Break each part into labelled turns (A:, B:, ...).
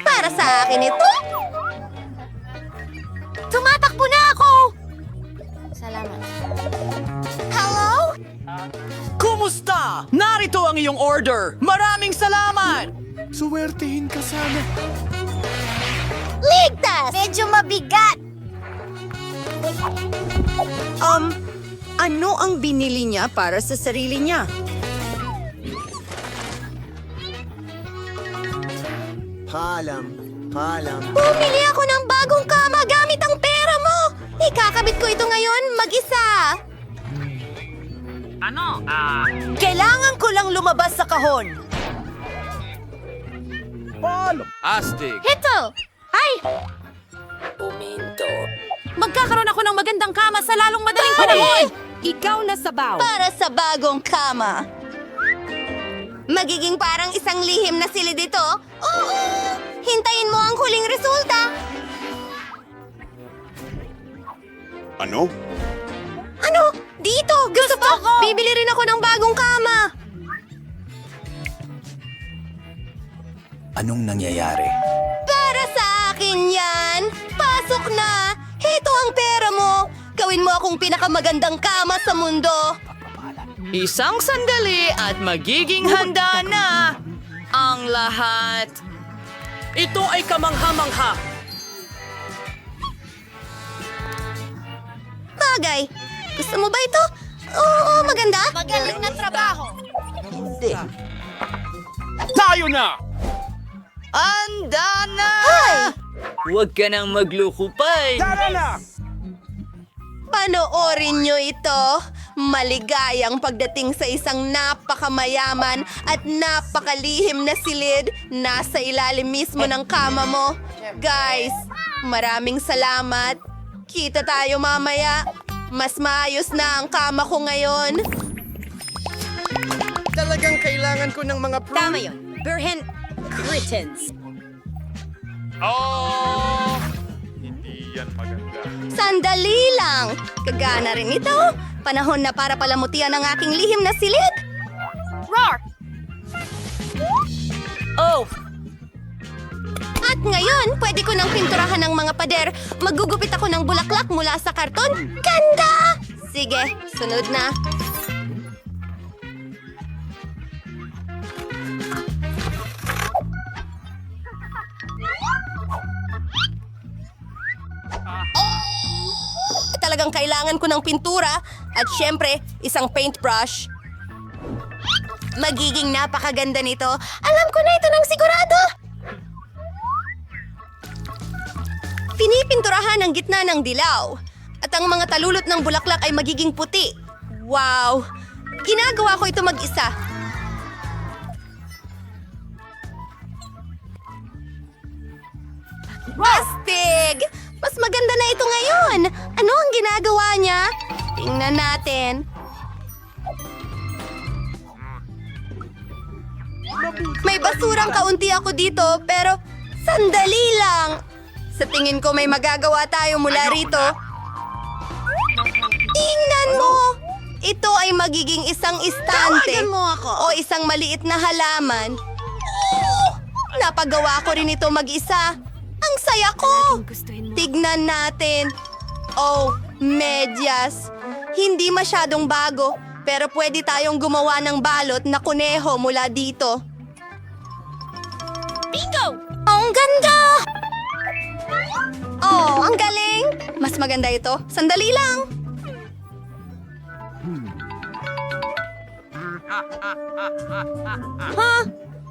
A: Para sa akin ito. Tumatakbo na ako! Salamat. Hello?
B: Kumusta? Narito ang iyong order. Maraming salamat!
C: Suwertehin ka sana.
A: Ligtas! Medyo mabigat.
D: Ano ang binili niya para sa sarili niya?
C: Paalam.
A: Bumili ako ng bagong kama gamit ang pera mo! Ikakabit ko ito ngayon mag-isa.
D: Kailangan ko lang lumabas sa kahon.
E: Astig.
A: Ito! Ay!
D: Magkakaroon ako ng magandang kama sa lalong madaling panahon. Ikaw na sabaw.
A: Para sa bagong kama. Magiging parang isang lihim na silid ito? Oo! Hintayin mo ang huling resulta.
C: Ano?
A: Ano? Dito! Gusto mo? Bibili rin ako ng bagong kama.
E: Anong nangyayari?
A: Para sa akin yan! Pasok na! Heto ang pera mo! Gawin mo akong pinakamagandang kama sa mundo!
B: Isang sandali at magiging handa na ang lahat. Ito ay kamangha-mangha.
A: Bagay! Gusto mo ba ito? Oo, maganda.
D: Magaling na trabaho.
C: Tayo na!
B: Anda na!
A: Hoy!
B: Huwag ka nang maglukupay.
C: Tara na!
A: Panoorin nyo ito. Maligayang pagdating sa isang napakamayaman at napakalihim na silid nasa ilalim mismo ng kama mo. Guys, maraming salamat. Kita tayo mamaya. Mas maayos na ang kama ko ngayon.
C: Talagang kailangan ko ng mga
D: Tama yun. Burhen Critens.
C: Hindi yan maganda.
A: Sandali lang. Kagana rin ito. Panahon na para palamutian ang aking lihim na silid. Roar!
B: Oh,
A: At ngayon, pwede ko nang pinturahan ng mga pader. Magugupit ako ng bulaklak mula sa karton. Ganda! Sige, sunod na. Talagang kailangan ko ng pintura at syempre, isang paintbrush. Magiging napakaganda nito. Alam ko na ito ng sigurado. Pinipinturahan ang gitna ng dilaw. At ang mga talulot ng bulaklak ay magiging puti. Wow! Ginagawa ko ito mag-isa. Astig! Mas maganda na ito ngayon. Ano ang ginagawa niya? Tingnan natin. May basurang kaunti ako dito, pero sandali lang. Sa tingin ko may magagawa tayo mula rito. Tingnan mo! Ito ay magiging isang istante o isang maliit na halaman. Napagawa ko rin ito mag-isa. Ang saya ko! Tignan natin. Oh, medyas. Hindi masyadong bago, pero pwede tayong gumawa ng balot na kuneho mula dito. Bingo! Ang ganda! Oh, ang galing! Mas maganda ito. Sandali lang.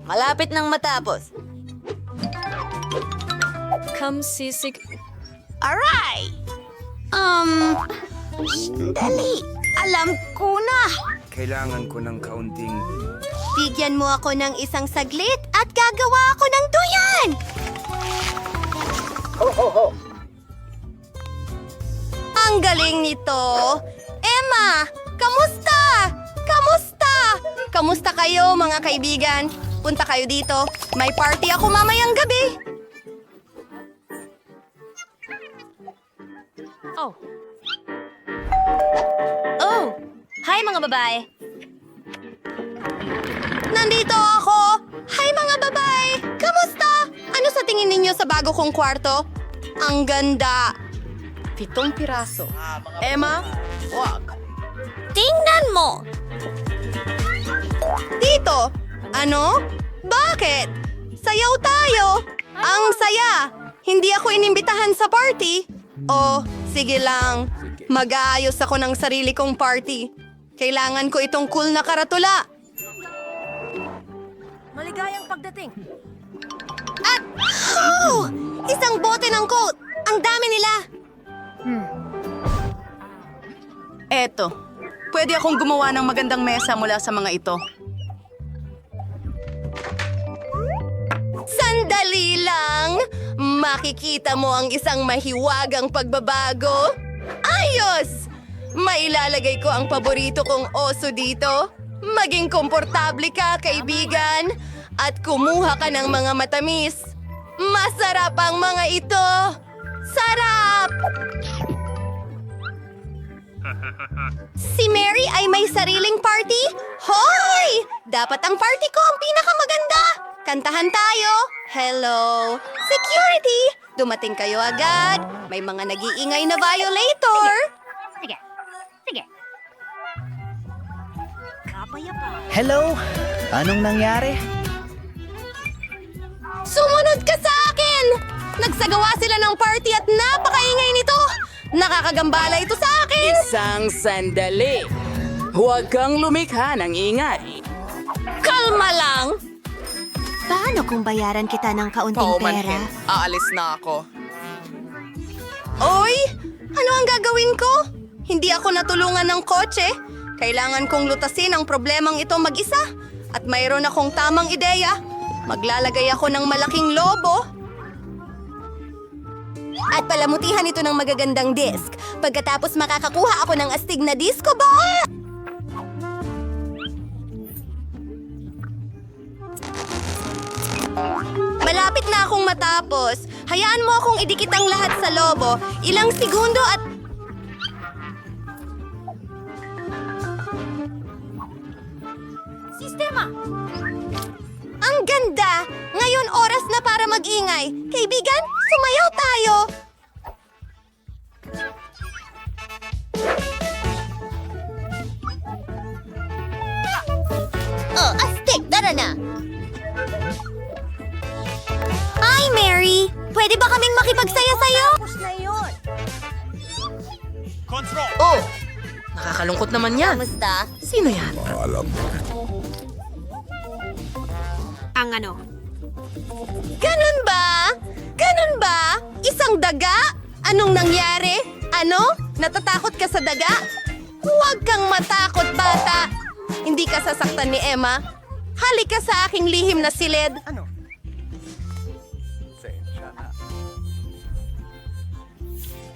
D: Malapit nang matapos. Come sisig.
A: Aray! Dali. Alam ko na.
C: Kailangan ko ng kaunting...
A: Bigyan mo ako ng isang saglit at gagawa ako ng duyan! Ang galing nito! Emma! Kamusta? Kamusta? Kamusta kayo, mga kaibigan? Punta kayo dito. May party ako mamayang gabi.
D: Oh. Oh! Hi, mga babae.
A: Nandito ako! Hi, mga babae! Kamusta? tingin ninyo sa bago kong kwarto? Ang ganda. 7 piraso. Emma, wag.
D: Tingnan mo!
A: Dito. Ano? Bakit? Sayaw tayo. Ang saya. Hindi ako inimbitahan sa party. Oh, sige lang. Mag-aayos ako ng sarili kong party. Kailangan ko itong cool na karatula.
D: Maligayang pagdating.
A: At, oh! Isang bote ng coat! Ang dami nila! Eto, pwede akong gumawa ng magandang mesa mula sa mga ito. Sandali lang! Makikita mo ang isang mahiwagang pagbabago. Ayos! Mailalagay ko ang paborito kong oso dito. Maging komportable ka, kaibigan. At kumuha ka ng mga matamis. Masarap ang mga ito! Sarap! Si Mary ay may sariling party? Hoy! Dapat ang party ko ang pinakamaganda! Kantahan tayo! Hello! Security! Dumating kayo agad! May mga nag-iingay na violator!
E: Hello? Anong nangyari?
A: Sumunod ka sa akin! Nagsagawa sila ng party at napakaingay nito! Nakakagambala ito sa akin!
B: Isang sandali. Huwag kang lumikha ng ingay.
A: Kalma lang!
F: Paano kung bayaran kita ng kaunting pera?
B: Aalis na ako.
A: Oy! Ano ang gagawin ko? Hindi ako natulungan ng kotse. Kailangan kong lutasin ang problemang ito mag-isa. At mayroon akong tamang ideya. Maglalagay ako ng malaking lobo. At palamutihan ito ng magagandang disc. Pagkatapos makakakuha ako ng astig na disco ball. Malapit na akong matapos. Hayaan mo akong idikit ang lahat sa lobo. Ilang segundo at...
D: Sistema!
A: Ang ganda! Ngayon oras na para mag-ingay. Kaibigan, sumayaw tayo! Oh, astig! Tara na! Hi, Mary! Pwede ba kaming makipagsaya sa'yo? Tapos na yun.
B: Oh! Nakakalungkot naman yan.
A: Kamusta?
B: Sino yan?
D: Ang ano?
A: Ganun ba? Ganun ba? Isang daga? Anong nangyari? Ano? Natatakot ka sa daga? Huwag kang matakot, bata! Hindi ka sasaktan ni Emma. Halika sa aking lihim na silid. Ano?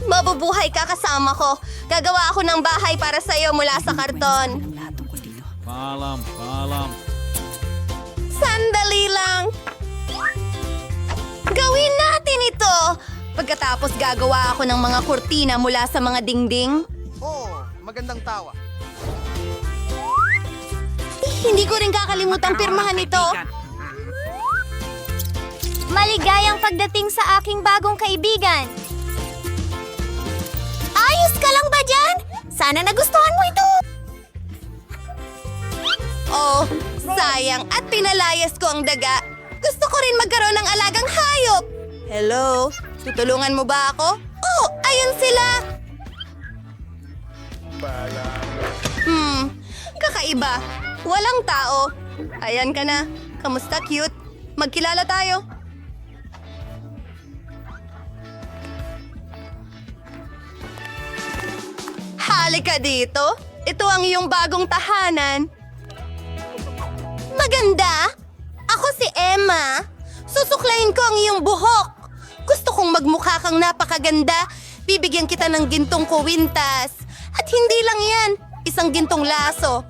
A: Mabubuhay ka kasama ko. Gagawa ako ng bahay para sa'yo mula sa karton. Sandali lang. Gawin natin ito. Pagkatapos gagawa ako ng mga kurtina mula sa mga dingding.
C: Oh, magandang tawa.
A: Hindi ko rin kakalimutang pirmahan ito.
F: Maligayang pagdating sa aking bagong kaibigan.
A: Ayos ka lang ba dyan? Sana nagustuhan mo ito. Oh, sayang at pinalayas ko ang daga. Gusto ko rin magkaroon ng alagang hayop. Hello? Tutulungan mo ba ako? Oh, ayun sila. Kakaiba. Walang tao. Ayan ka na. Kamusta, cute? Magkilala tayo. Halika dito. Ito ang iyong bagong tahanan. Maganda. Ako si Emma. Susuklayin ko ang iyong buhok. Gusto kong magmukha kang napakaganda. Bibigyan kita ng gintong kuwintas. At hindi lang yan. Isang gintong laso.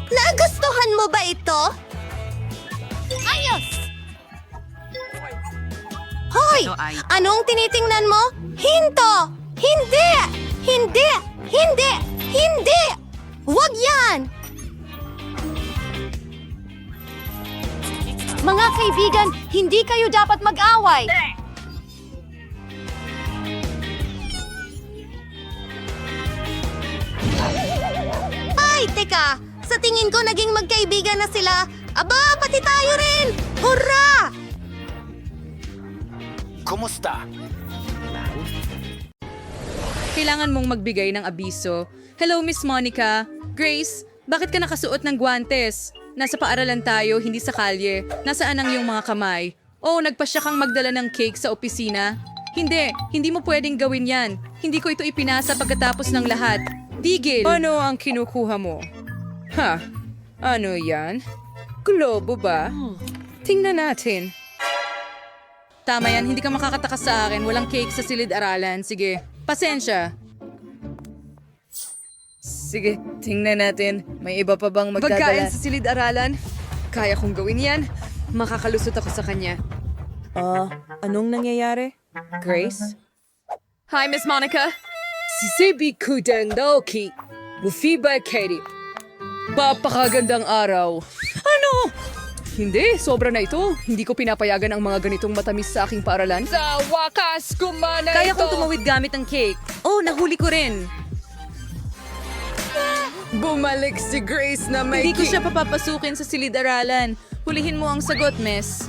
A: Nagustuhan mo ba ito?
D: Ayos!
A: Hoy! Anong tinitingnan mo? Hinto! Hindi! Hindi! Hindi! Hindi! Huwag yan!
D: Mga kaibigan, hindi kayo dapat mag-away.
A: Ay, teka! Sa tingin ko naging magkaibigan na sila. Aba, pati tayo rin! Hurra!
E: Kumusta?
G: Kailangan mong magbigay ng abiso. Hello, Miss Monica. Grace, bakit ka nakasuot ng guwantes? Nasa paaralan tayo, hindi sa kalye. Nasaan ang iyong mga kamay? Oh, nagpasya kang magdala ng cake sa opisina? Hindi mo pwedeng gawin yan. Hindi ko ito ipinasa pagkatapos ng lahat. Tigil! Ano ang kinukuha mo? Ha? Ano yan? Globo ba? Tingnan natin. Tama yan, hindi ka makakatakas sa akin. Walang cake sa silid-aralan. Sige, pasensya. Sige, tingnan natin. May iba pa bang magdadala? Pagkain sa silid-aralan? Kaya kong gawin yan. Makakalusot ako sa kanya. Anong nangyayari? Grace? Hi, Miss Monica. Sisibi ko din Naoki. Mufiba Katie. Papakagandang araw. Ano? Hindi, sobra na ito. Hindi ko pinapayagan ang mga ganitong matamis sa aking paaralan. Sa wakas, kumana Kaya kong tumawid gamit ang cake. Oh, nahuli ko rin. Bumalik si Grace na may Hindi ko siya papapasukin sa silid-aralan. Hulihin mo ang sagot, miss.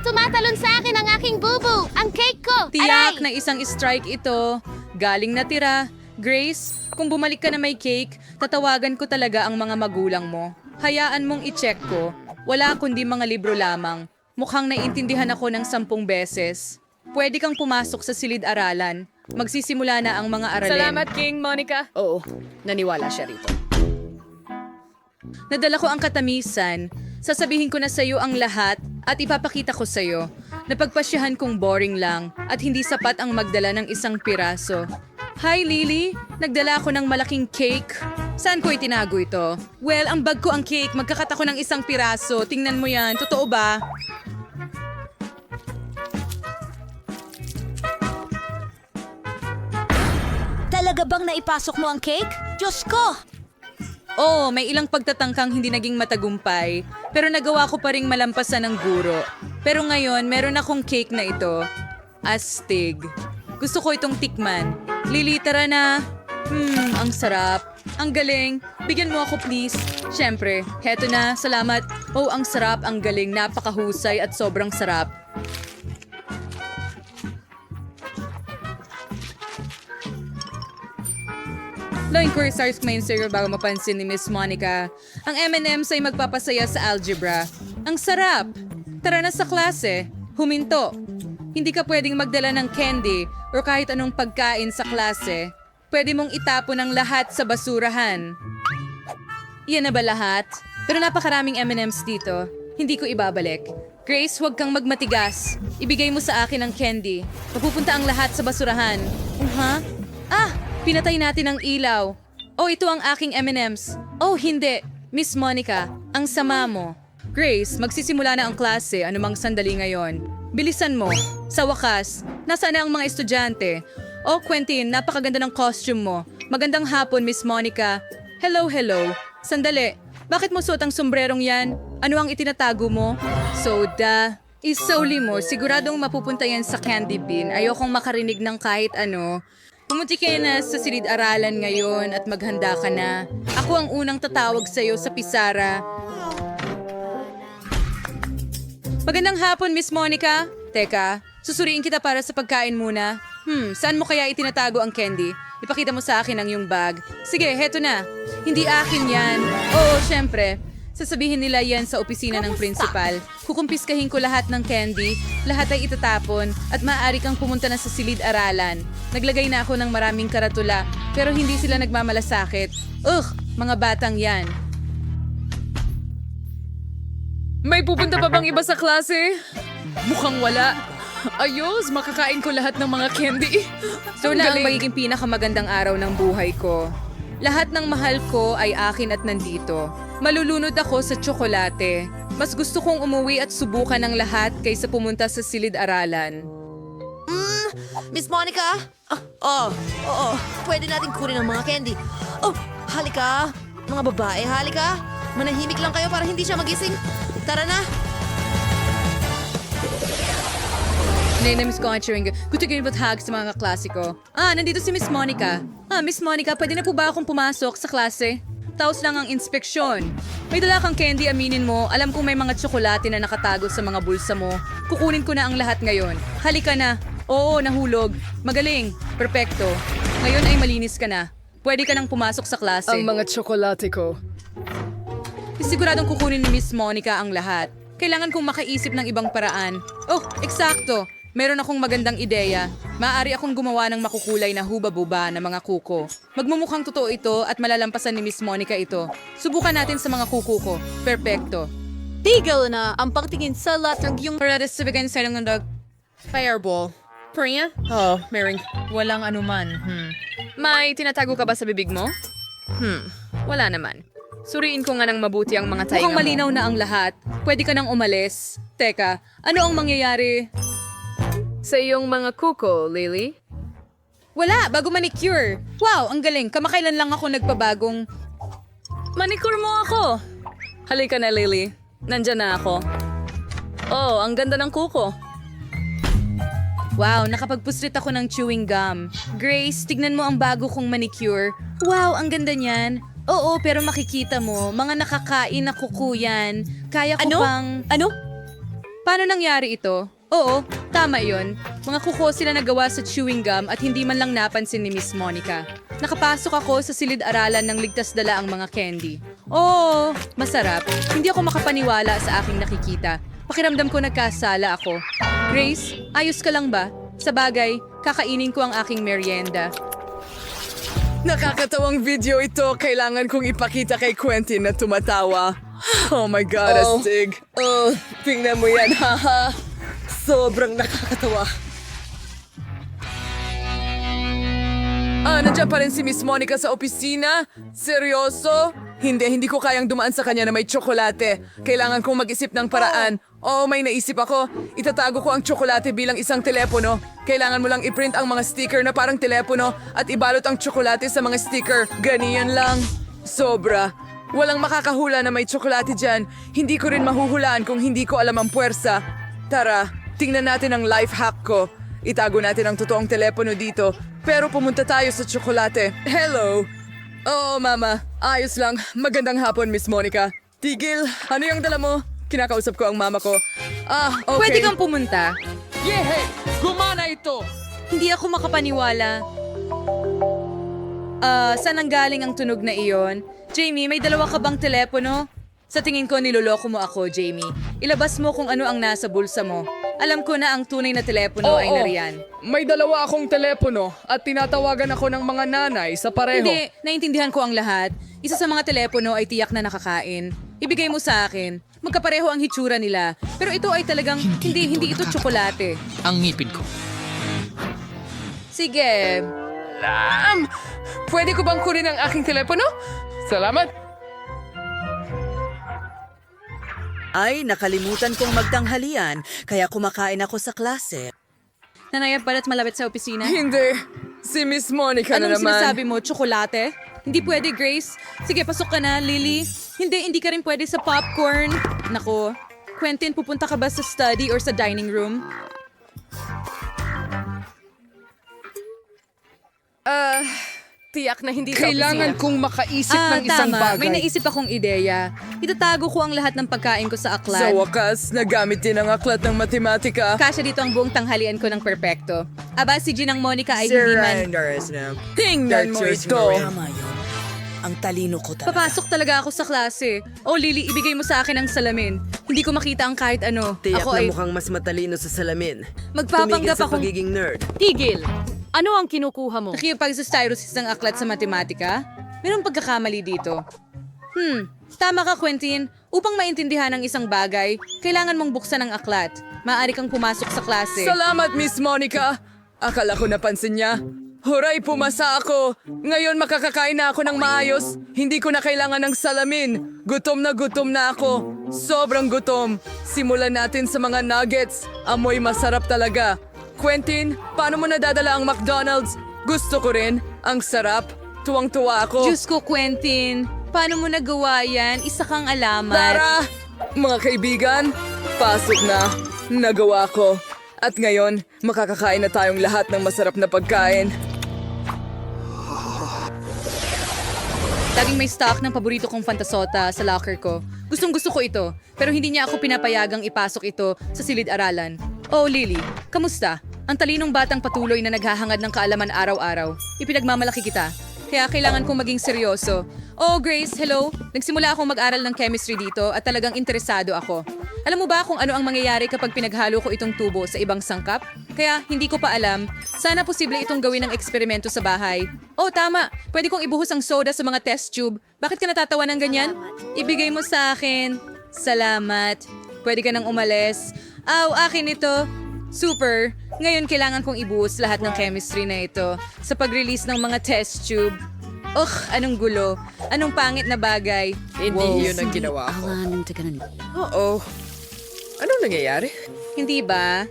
F: Tumatalon sa akin ang aking bubu! Ang cake ko!
G: Tiyak na isang strike ito. Galing na tira. Grace, kung bumalik ka na may cake, tatawagan ko talaga ang mga magulang mo. Hayaan mong i-check ko. Wala kundi mga libro lamang. Mukhang naiintindihan ako ng 10 beses. Pwede kang pumasok sa silid-aralan. Magsisimula na ang mga aralin.
B: Salamat, King Monica.
G: Oo, naniwala siya rito. Nadala ko ang katamisan. Sasabihin ko na sa'yo ang lahat at ipapakita ko sa'yo. Napagpasyahan kong boring lang at hindi sapat ang magdala ng isang piraso. Hi, Lily! Nagdala ako ng malaking cake. Saan ko itinago ito? Well, ang bag ko ang cake. Magkakat ako ng isang piraso. Tingnan mo yan. Totoo ba?
D: Talaga bang naipasok mo ang cake? Diyos ko!
G: Oo, may ilang pagtatangkang hindi naging matagumpay, pero nagawa ko pa ring malampasan ng guro. Pero ngayon, meron akong cake na ito. Astig. Gusto ko itong tikman. Lili, tara na. Ang sarap. Ang galing. Bigyan mo ako, please. Siyempre, heto na. Salamat. Oh, ang sarap, ang galing. Napakahusay at sobrang sarap. Lain ko research main serial bago mapansin ni Miss Monica. Ang M&M's ay magpapasaya sa algebra. Ang sarap! Tara na sa klase. Huminto. Hindi ka pwedeng magdala ng candy o kahit anong pagkain sa klase. Pwede mong itapon ang lahat sa basurahan. Iyan na ba lahat? Pero napakaraming M&M's dito. Hindi ko ibabalik. Grace, huwag kang magmatigas. Ibigay mo sa akin ang candy. Mapupunta ang lahat sa basurahan. Pinatay natin ang ilaw. Oh, ito ang aking M&M's. Oh, hindi. Miss Monica, ang sama mo. Grace, magsisimula na ang klase anumang sandali ngayon. Bilisan mo. Sa wakas, nasaan na ang mga estudyante? Oh, Quentin, napakaganda ng costume mo. Magandang hapon, Miss Monica. Hello. Sandali, bakit mo suot ang sombrerong yan? Ano ang itinatago mo? Soda. Isoli mo, siguradong mapupunta yan sa candy bin. Ayokong makarinig ng kahit ano. Pumunti ka na sa silid-aralan ngayon at maghanda ka na. Ako ang unang tatawag sa'yo sa pisara. Magandang hapon, Miss Monica. Teka, susuriin kita para sa pagkain muna. Saan mo kaya itinatago ang candy? Ipakita mo sa akin ang iyong bag. Sige, heto na. Hindi akin yan. Oo, syempre. Sasabihin nila yan sa opisina ng principal. Kukumpiskahin ko lahat ng candy, lahat ay itatapon, at maaari kang pumunta na sa silid-aralan. Naglagay na ako ng maraming karatula, pero hindi sila nagmamalasakit. Mga batang yan. May pupunta pa bang iba sa klase? Mukhang wala. Ayos, makakain ko lahat ng mga candy. So na ang magiging pinakamagandang araw ng buhay ko. Lahat ng mahal ko ay akin at nandito. Malulunod ako sa tsokolate. Mas gusto kong umuwi at subukan ng lahat kaysa pumunta sa silid-aralan.
A: Miss Monica? Oo. Pwede natin kunin ang mga candy. Oh, halika. Mga babae, halika.
D: Manahimik lang kayo para hindi siya magising. Tara na!
G: Name-namiss ko ang chewing gum. Gusto ko ba't hag sa mga klasiko. Nandito si Miss Monica. Miss Monica, pwede na po ba akong pumasok sa klase? Taos lang ang inspeksyon. May dala kang candy, aminin mo. Alam kong may mga tsokolate na nakatago sa mga bulsa mo. Kukunin ko na ang lahat ngayon. Halika na. Oo, nahulog. Magaling. Perpekto. Ngayon ay malinis ka na. Pwede ka nang pumasok sa klase.
H: Ang mga tsokolate ko.
G: Siguradong kukunin ni Miss Monica ang lahat. Kailangan kong makaisip ng ibang paraan. Oh, eksakto. Meron akong magandang ideya. Maaari akong gumawa ng makukulay na huba-buba na mga kuko. Magmumukhang totoo ito at malalampasan ni Miss Monica ito. Subukan natin sa mga kuko ko. Perpekto.
D: Tigil na ang pagtingin sa latag yung...
G: Para sa bigay sa ng dog.
H: Fireball. Priya? Oh, Mering. Walang anuman. May tinatago ka ba sa bibig mo? Wala naman. Suriin ko nga ng mabuti ang mga tainga
G: Mukhang
H: mo.
G: malinaw na ang lahat. Pwede ka nang umalis. Teka, ano ang mangyayari?
H: Sa iyong mga kuko, Lily?
G: Wala, bago manicure. Wow, ang galing. Kamakailan lang ako nagpabagong...
H: Manicure mo ako! Halika na, Lily. Nandyan na ako. Oh, ang ganda ng kuko.
G: Wow, nakapagpuslit ako ng chewing gum. Grace, tignan mo ang bago kong manicure. Wow, ang ganda niyan. Oo, pero makikita mo, mga nakakain na kuko yan. Kaya ko pang...
D: Ano?
G: Paano nangyari ito? Oo, tama yon. Mga kuko sila nagawa sa chewing gum at hindi man lang napansin ni Miss Monica. Nakapasok ako sa silid-aralan ng ligtas dala ang mga candy. Oo, masarap. Hindi ako makapaniwala sa aking nakikita. Pakiramdam ko nagkasala ako. Grace, ayos ka lang ba? Sa bagay, kakainin ko ang aking merienda.
H: Nakakatawang video ito. Kailangan kong ipakita kay Quentin na tumatawa. Oh my God, astig. Oh, tingnan mo yan, haha. Sobrang nakakatawa. Nandiyan pa rin si Miss Monica sa opisina? Seryoso? Hindi ko kayang dumaan sa kanya na may tsokolate. Kailangan kong mag-isip ng paraan. Oh, may naisip ako. Itatago ko ang tsokolate bilang isang telepono. Kailangan mo lang i-print ang mga sticker na parang telepono at ibalot ang tsokolate sa mga sticker. Ganiyan lang. Sobra. Walang makakahula na may tsokolate dyan. Hindi ko rin mahuhulaan kung hindi ko alam ang puwersa. Tara, tingnan natin ang life hack ko. Itago natin ang totoong telepono dito. Pero pumunta tayo sa tsokolate. Hello! Oo, Mama. Ayos lang. Magandang hapon, Miss Monica. Tigil, ano yung dala mo? Kinakausap ko ang mama ko. Okay.
G: Pwede kang pumunta.
H: Yehe! Gumana ito!
G: Hindi ako makapaniwala. Saan ang galing ang tunog na iyon? Jamie, may dalawa ka bang telepono? Sa tingin ko, niloloko mo ako, Jamie. Ilabas mo kung ano ang nasa bulsa mo. Alam ko na ang tunay na telepono ay nariyan.
H: May dalawa akong telepono at tinatawagan ako ng mga nanay sa pareho.
G: Hindi, naintindihan ko ang lahat. Isa sa mga telepono ay tiyak na nakakain. Ibigay mo sa akin. Magkapareho ang hitsura nila. Pero ito ay talagang hindi ito tsokolate.
I: Ang ngipin ko.
G: Sige.
H: Pwede ko bang kunin ang aking telepono? Salamat.
J: Ay, nakalimutan kong magtanghalian, kaya kumakain ako sa klase.
G: Nanayap balat malapit sa opisina?
H: Hindi. Si Miss Monica na
G: Anong
H: naman.
G: sinasabi mo? Tsokolate? Hindi pwede, Grace. Sige, pasok ka na, Lily. Hindi ka rin pwede sa popcorn. Nako. Quentin, pupunta ka ba sa study or sa dining room?
H: Tiyak na hindi sa
C: Kailangan
H: opisina.
C: kong makaisip ng isang
G: tama.
C: bagay.
G: May naisip akong ideya. Itatago ko ang lahat ng pagkain ko sa
H: Sa
G: aklat.
H: wakas, nagamit din ang aklat ng matematika.
G: Kasya dito ang buong tanghalian ko ng perpekto. Aba, si Ginang Monica ay hindi man...
H: Tingnan mo ito.
J: Tama yun. Ang talino ko talaga.
G: Papasok talaga ako sa klase. Oh, Lily, ibigay mo sa akin ang salamin. Hindi ko makita ang kahit ano.
K: Tiyak
G: Ako
K: na
G: ay...
K: mukhang mas matalino sa salamin.
G: Magpapanggap
K: Tumigil sa
G: akong...
K: pagiging nerd.
D: Tigil! Ano ang kinukuha mo?
G: Nakipagsastyrosis ng aklat sa matematika? Mayroong pagkakamali dito. Tama ka, Quentin. Upang maintindihan ang isang bagay, kailangan mong buksan ang aklat. Maaari kang pumasok sa klase.
H: Salamat, Miss Monica. Akala ko napansin niya. Huray, pumasa ako. Ngayon makakakain na ako ng maayos. Hindi ko na kailangan ng salamin. Gutom na ako. Sobrang gutom. Simulan natin sa mga nuggets. Amoy masarap talaga. Quentin, paano mo nadadala ang McDonald's? Gusto ko rin. Ang sarap. Tuwang-tuwa ako.
G: Diyos ko, Quentin. Paano mo nagawa yan? Isa kang alamat.
H: Tara! Mga kaibigan, pasok na. Nagawa ko. At ngayon, makakakain na tayong lahat ng masarap na pagkain.
G: Laging may stock ng paborito kong fantasota sa locker ko. Gustong-gusto ko ito, pero hindi niya ako pinapayagang ipasok ito sa silid-aralan. Oh, Lily, kamusta? Ang talinong batang patuloy na naghahangad ng kaalaman araw-araw. Ipinagmamalaki kita. Kaya kailangan kong maging seryoso. Oh, Grace, hello. Nagsimula akong mag-aral ng chemistry dito at talagang interesado ako. Alam mo ba kung ano ang mangyayari kapag pinaghalo ko itong tubo sa ibang sangkap? Kaya hindi ko pa alam. Sana posible itong gawin ng eksperimento sa bahay. Oh, tama. Pwede kong ibuhos ang soda sa mga test tube. Bakit ka natatawa ng ganyan? Ibigay mo sa akin. Salamat. Pwede ka nang umalis. Akin ito. Super. Ngayon kailangan kong ibuhos lahat ng chemistry na ito sa pag-release ng mga test tube. Anong gulo. Anong pangit na bagay.
K: Hindi yun ang ginawa ko. Oo. Anong nangyayari?
G: Hindi ba?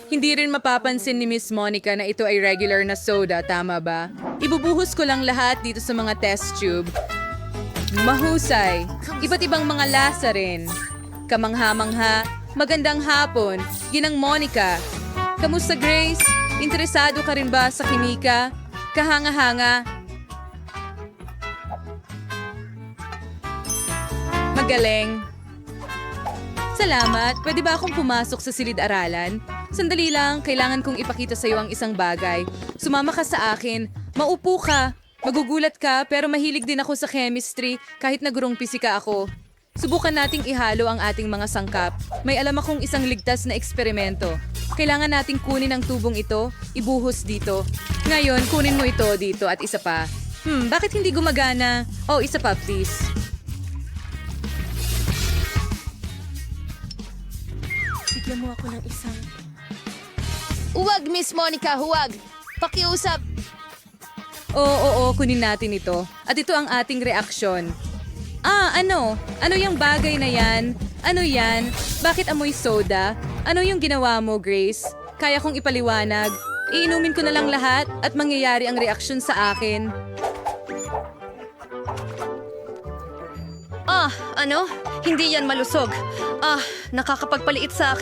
G: Hindi rin mapapansin ni Miss Monica na ito ay regular na soda, tama ba? Ibubuhos ko lang lahat dito sa mga test tube. Mahusay. Iba't ibang mga lasa rin. Kamangha-mangha. Magandang hapon. Ginang Monica. Kamusta, Grace? Interesado ka rin ba sa kimika? Kahanga-hanga. Magaling. Salamat. Pwede ba akong pumasok sa silid-aralan? Sandali lang, kailangan kong ipakita sa iyo ang isang bagay. Sumama ka sa akin. Maupo ka. Magugulat ka, pero mahilig din ako sa chemistry kahit nagurong pisika ako. Subukan nating ihalo ang ating mga sangkap. May alam akong isang ligtas na eksperimento. Kailangan nating kunin ang tubong ito, ibuhos dito. Ngayon, kunin mo ito dito at isa pa. Bakit hindi gumagana? Oh, isa pa, please.
A: Bigyan mo ako ng isang... Huwag, Miss Monica, huwag! Pakiusap!
G: Oo, kunin natin ito. At ito ang ating reaksyon. Ano? Ano yung bagay na yan? Ano yan? Bakit amoy soda? Ano yung ginawa mo, Grace? Kaya kong ipaliwanag. Iinumin ko na lang lahat at mangyayari ang reaksyon sa akin.
D: Hindi yan malusog. Nakakapagpaliit sa akin.